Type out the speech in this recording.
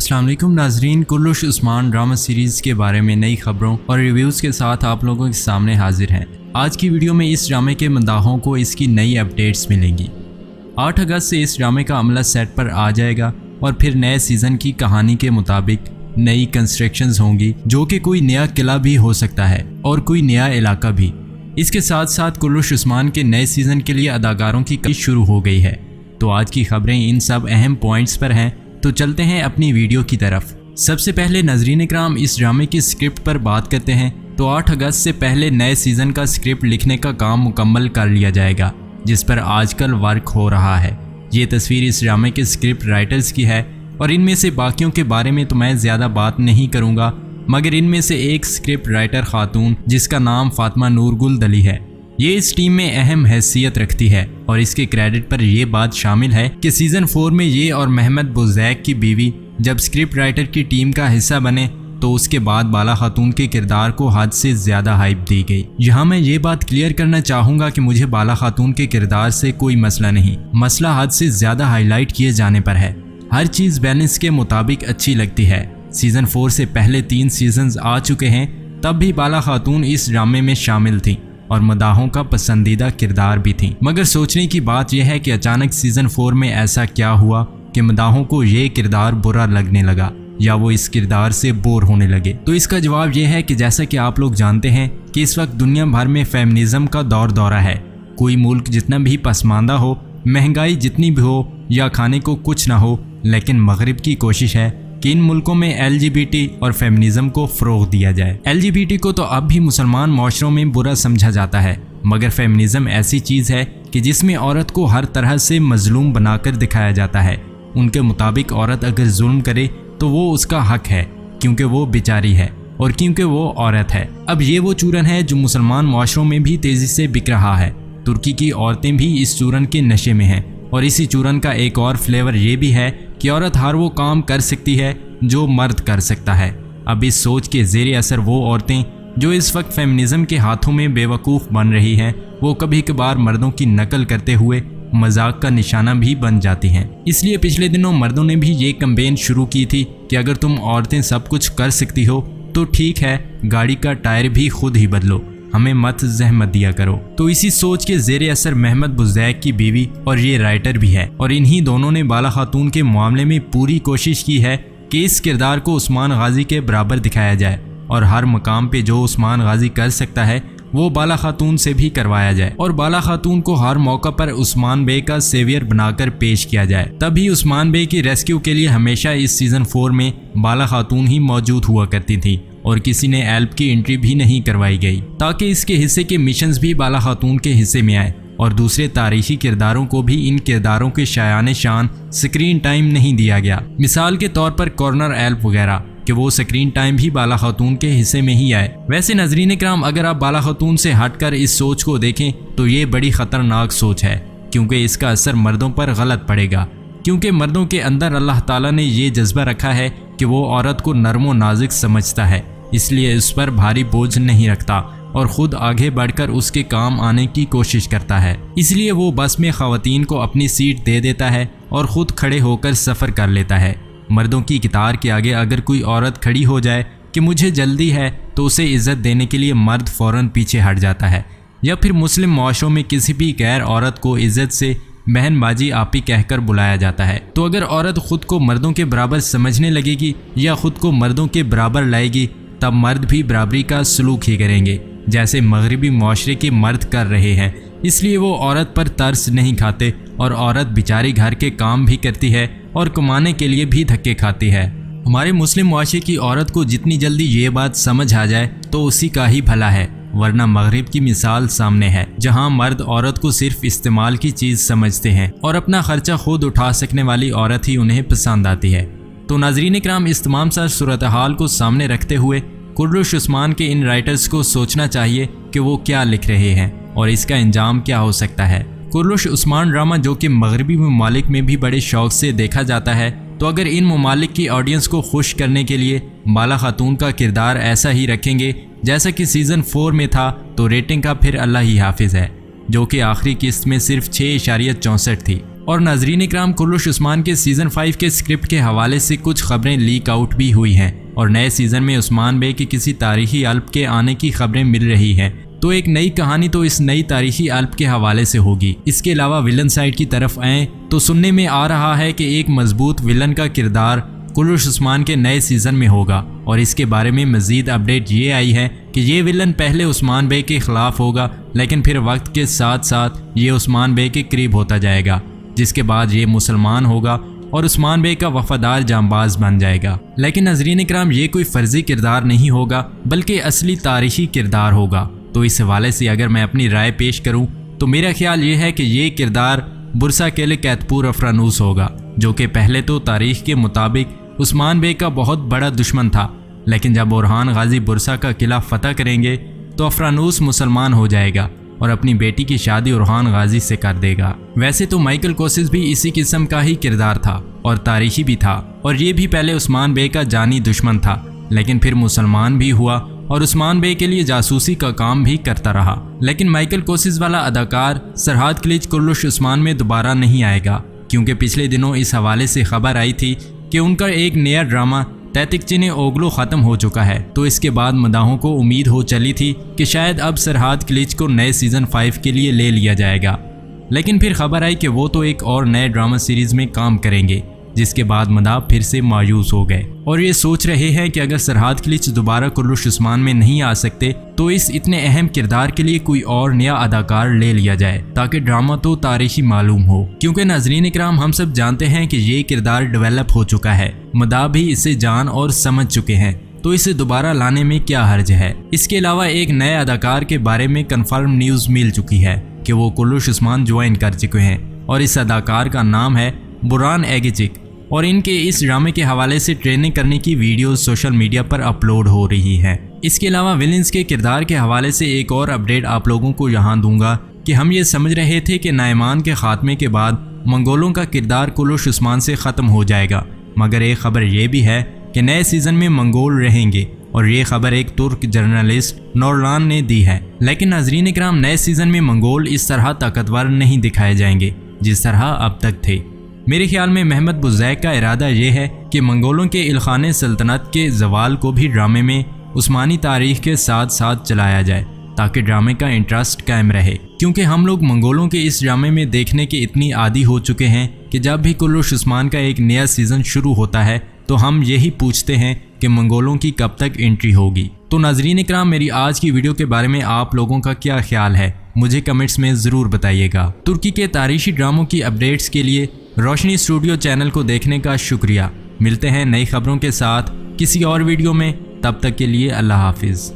अस्सलाम वालेकुम नाजरीन, कुर्रुश उस्मान ड्रामा सीरीज़ के बारे में नई खबरों और रिव्यूज़ के साथ आप लोगों के सामने हाजिर हैं। आज की वीडियो में इस ड्रामे के मदाहों को इसकी नई अपडेट्स मिलेंगी। 8 अगस्त से इस ड्रामे का अमला सेट पर आ जाएगा और फिर नए सीज़न की कहानी के मुताबिक नई कंस्ट्रक्शंस होंगी, जो कि कोई नया किला भी हो सकता है और कोई नया इलाका भी। इसके साथ साथ कुर्रुश उस्मान के नए सीज़न के लिए अदाकारों की कमी शुरू हो गई है। तो आज की खबरें इन सब अहम पॉइंट्स पर हैं, तो चलते हैं अपनी वीडियो की तरफ। सबसे पहले नाज़रीन इकराम, इस ड्रामे की स्क्रिप्ट पर बात करते हैं। तो 8 अगस्त से पहले नए सीज़न का स्क्रिप्ट लिखने का काम मुकम्मल कर लिया जाएगा, जिस पर आजकल वर्क हो रहा है। ये तस्वीर इस ड्रामे के स्क्रिप्ट राइटर्स की है और इनमें से बाकियों के बारे में तो मैं ज़्यादा बात नहीं करूँगा, मगर इनमें से एक स्क्रिप्ट राइटर खातून जिसका नाम फातिमा नूर गुल दली है, ये इस टीम में अहम हैसियत रखती है और इसके क्रेडिट पर यह बात शामिल है कि सीज़न 4 में ये और महमद बुज़ैक की बीवी जब स्क्रिप्ट राइटर की टीम का हिस्सा बने तो उसके बाद बाला खातून के किरदार को हद से ज़्यादा हाइप दी गई। यहाँ मैं ये बात क्लियर करना चाहूँगा कि मुझे बाला खातून के किरदार से कोई मसला नहीं, मसला हद से ज़्यादा हाईलाइट किए जाने पर है। हर चीज़ बैलेंस के मुताबिक अच्छी लगती है। सीज़न 4 से पहले 3 सीजन्स आ चुके हैं, तब भी बाला खातून इस ड्रामे में शामिल थी और मदाहों का पसंदीदा किरदार भी थी। मगर सोचने की बात यह है कि अचानक सीज़न 4 में ऐसा क्या हुआ कि मदाहों को ये किरदार बुरा लगने लगा या वो इस किरदार से बोर होने लगे। तो इसका जवाब यह है कि जैसा कि आप लोग जानते हैं कि इस वक्त दुनिया भर में फेमिनिज्म का दौरा है। कोई मुल्क जितना भी पसमानदा हो, महंगाई जितनी भी हो या खाने को कुछ ना हो, लेकिन मगरिब की कोशिश है कि इन मुल्कों में LGBT और फेमिनिज्म को फ़रोग़ दिया जाए। LGBT को तो अब भी मुसलमान माशरों में बुरा समझा जाता है, मगर फेमिनिज्म ऐसी चीज़ है कि जिसमें औरत को हर तरह से मजलूम बनाकर दिखाया जाता है। उनके मुताबिक औरत अगर जुल्म करे तो वो उसका हक है, क्योंकि वो बेचारी है और क्योंकि वो औरत है। अब ये वो चूरन है जो मुसलमान माशरों में भी तेज़ी से बिक रहा है। तुर्की की औरतें भी इस चूरन के नशे में हैं और इसी चूरन का एक और फ्लेवर ये भी है कि औरत हर वो काम कर सकती है जो मर्द कर सकता है। अब इस सोच के ज़ेरे असर वो औरतें जो इस वक्त फेमिनिज्म के हाथों में बेवकूफ़ बन रही हैं, वो कभी कभार मर्दों की नकल करते हुए मजाक का निशाना भी बन जाती हैं। इसलिए पिछले दिनों मर्दों ने भी ये कैंपेन शुरू की थी कि अगर तुम औरतें सब कुछ कर सकती हो तो ठीक है, गाड़ी का टायर भी खुद ही बदलो, हमें मत जहमत दिया करो। तो इसी सोच के ज़ेरे असर महमद बुज़ैक की बीवी और ये राइटर भी है, और इन्हीं दोनों ने बाला खातून के मामले में पूरी कोशिश की है कि इस किरदार को उस्मान गाजी के बराबर दिखाया जाए और हर मकाम पे जो उस्मान गाजी कर सकता है वो बाला खातून से भी करवाया जाए और बाला खातून को हर मौका पर उस्मान बे का सेवियर बनाकर पेश किया जाए। तभी उस्मान बे की रेस्क्यू के लिए हमेशा इस सीज़न 4 में बाला खातून ही मौजूद हुआ करती थी और किसी ने एल्प की एंट्री भी नहीं करवाई गई, ताकि इसके हिस्से के मिशंस भी बाला खातून के हिस्से में आए और दूसरे तारीखी किरदारों को भी इन किरदारों के शायाने शान स्क्रीन टाइम नहीं दिया गया। मिसाल के तौर पर कॉर्नर एल्प वगैरह, कि वो स्क्रीन टाइम भी बाला खातून के हिस्से में ही आए। वैसे नजरीन इकराम, अगर आप बाला खातून से हटकर इस सोच को देखें तो ये बड़ी ख़तरनाक सोच है, क्योंकि इसका असर मर्दों पर गलत पड़ेगा। क्योंकि मर्दों के अंदर अल्लाह ताला ने ये जज्बा रखा है कि वो औरत को नर्म व नाजुक समझता है, इसलिए उस पर भारी बोझ नहीं रखता और ख़ुद आगे बढ़कर उसके काम आने की कोशिश करता है। इसलिए वो बस में ख़वातीन को अपनी सीट दे देता है और ख़ुद खड़े होकर सफ़र कर लेता है। मर्दों की कितार के आगे अगर कोई औरत खड़ी हो जाए कि मुझे जल्दी है, तो उसे इज़्ज़त देने के लिए मर्द फ़ौरन पीछे हट जाता है। या फिर मुस्लिम माशरों में किसी भी गैर औरत को इज़्ज़त से बहन बाजी आपी कहकर बुलाया जाता है। तो अगर औरत ख़ुद को मर्दों के बराबर समझने लगेगी या ख़ुद को मर्दों के बराबर लाएगी, तब मर्द भी बराबरी का सलूक ही करेंगे, जैसे मगरबी माशरे के मर्द कर रहे हैं। इसलिए वो औरत पर तरस नहीं खाते और औरत बेचारी घर के काम भी करती है और कमाने के लिए भी धक्के खाती है। हमारे मुस्लिम मुआशरे की औरत को जितनी जल्दी ये बात समझ आ जाए तो उसी का ही भला है, वरना मगरिब की मिसाल सामने है, जहां मर्द औरत को सिर्फ इस्तेमाल की चीज़ समझते हैं और अपना खर्चा खुद उठा सकने वाली औरत ही उन्हें पसंद आती है। तो नाजरीन इकराम, इस तमाम सर सूरत हाल को सामने रखते हुए कुर्रुश उस्मान के इन राइटर्स को सोचना चाहिए कि वो क्या लिख रहे हैं और इसका अंजाम क्या हो सकता है। कुर्रुश उस्मान ड्रामा जो कि मगरबी ममालिक में भी बड़े शौक से देखा जाता है, तो अगर इन ममालिक की ऑडियंस को खुश करने के लिए बाला खातून का किरदार ऐसा ही रखेंगे जैसा कि सीज़न 4 में था, तो रेटिंग का फिर अल्लाह ही हाफिज़ है, जो कि आखिरी किस्त में सिर्फ 6.64 थी और नाजरीन इकराम, कुर्रुश उस्मान के सीज़न 5 के स्क्रिप्ट के हवाले से कुछ खबरें लीक आउट भी हुई हैं और नए सीज़न में उस्मान बे के किसी तारीखी अल्प के आने की खबरें मिल रही हैं। तो एक नई कहानी तो इस नई तारीखी अल्प के हवाले से होगी। इसके अलावा विलन साइड की तरफ आए तो सुनने में आ रहा है कि एक मजबूत विलन का किरदार कुर्रुश उस्मान के नए सीज़न में होगा और इसके बारे में मज़ीद अपडेट ये आई है कि ये विलन पहले उस्मान बे के ख़िलाफ़ होगा, लेकिन फिर वक्त के साथ साथ ये उस्मान बे के करीब होता जाएगा, जिसके बाद ये मुसलमान होगा और उस्मान बे का वफादार जांबाज बन जाएगा। लेकिन नज़रीन इकराम, ये कोई फ़र्जी किरदार नहीं होगा बल्कि असली तारीखी किरदार होगा। तो इस हवाले से अगर मैं अपनी राय पेश करूं तो मेरा ख्याल ये है कि ये किरदार बुरसा केले कैतपूर अफरानूस होगा, जो कि पहले तो तारीख के मुताबिक उस्मान बे का बहुत बड़ा दुश्मन था, लेकिन जब बुरहान गाजी बुरसा का किला फतह करेंगे तो अफरानूस मुसलमान हो जाएगा और अपनी बेटी की शादी बुरहान गाजी से कर देगा। वैसे तो माइकल कोसिस भी इसी किस्म का ही किरदार था और तारीखी भी था और ये भी पहले उस्मान बे का जानी दुश्मन था, लेकिन फिर मुसलमान भी हुआ और उस्मान बे के लिए जासूसी का काम भी करता रहा। लेकिन माइकल कोसिस वाला अदाकार सरहाद किलिच कुर्रुश उस्मान में दोबारा नहीं आएगा, क्योंकि पिछले दिनों इस हवाले से खबर आई थी कि उनका एक नया ड्रामा तैतिकचिने ओगलो ख़त्म हो चुका है। तो इसके बाद मदाहों को उम्मीद हो चली थी कि शायद अब सरहाद किलिच को नए सीज़न 5 के लिए ले लिया जाएगा, लेकिन फिर खबर आई कि वो तो एक और नए ड्रामा सीरीज़ में काम करेंगे, जिसके बाद मदाह फिर से मायूस हो गए और ये सोच रहे हैं कि अगर सरहाद किलिच दोबारा कुर्रुश उस्मान में नहीं आ सकते तो इस इतने अहम किरदार के लिए कोई और नया अदाकार ले लिया जाए, ताकि ड्रामा तो तारीखी मालूम हो। क्योंकि नाजरीन इकराम, हम सब जानते हैं कि ये किरदार डेवलप हो चुका है, मदाह भी इसे जान और समझ चुके हैं, तो इसे दोबारा लाने में क्या हर्ज है। इसके अलावा एक नए अदाकार के बारे में कन्फर्म न्यूज़ मिल चुकी है कि वो कुर्रुश उस्मान ज्वाइन कर चुके हैं और इस अदाकार का नाम है बुरहान एगिचिक और इनके इस ड्रामे के हवाले से ट्रेनिंग करने की वीडियोस सोशल मीडिया पर अपलोड हो रही हैं। इसके अलावा विलेंस के किरदार के हवाले से एक और अपडेट आप लोगों को यहाँ दूंगा कि हम ये समझ रहे थे कि नाइमान के खात्मे के बाद मंगोलों का किरदार कुर्रुश उस्मान से ख़त्म हो जाएगा, मगर एक खबर ये भी है कि नए सीज़न में मंगोल रहेंगे और ये खबर एक तुर्क जर्नलिस्ट नोरलान ने दी है। लेकिन नाजरीन इकराम, नए सीज़न में मंगोल इस तरह ताकतवर नहीं दिखाए जाएंगे जिस तरह अब तक थे। मेरे ख्याल में महमद बुज़ैक का इरादा ये है कि मंगोलों के इल्खाने सल्तनत के जवाल को भी ड्रामे में उस्मानी तारीख के साथ साथ चलाया जाए, ताकि ड्रामे का इंटरेस्ट कायम रहे। क्योंकि हम लोग मंगोलों के इस ड्रामे में देखने के इतनी आदी हो चुके हैं कि जब भी कुर्रुश उस्मान का एक नया सीज़न शुरू होता है तो हम यही पूछते हैं कि मंगोलों की कब तक एंट्री होगी। तो नाजरीन इकराम, मेरी आज की वीडियो के बारे में आप लोगों का क्या ख्याल है, मुझे कमेंट्स में ज़रूर बताइएगा। तुर्की के तारीखी ड्रामों की अपडेट्स के लिए रोशनी स्टूडियो चैनल को देखने का शुक्रिया। मिलते हैं नई खबरों के साथ किसी और वीडियो में, तब तक के लिए अल्लाह हाफिज़।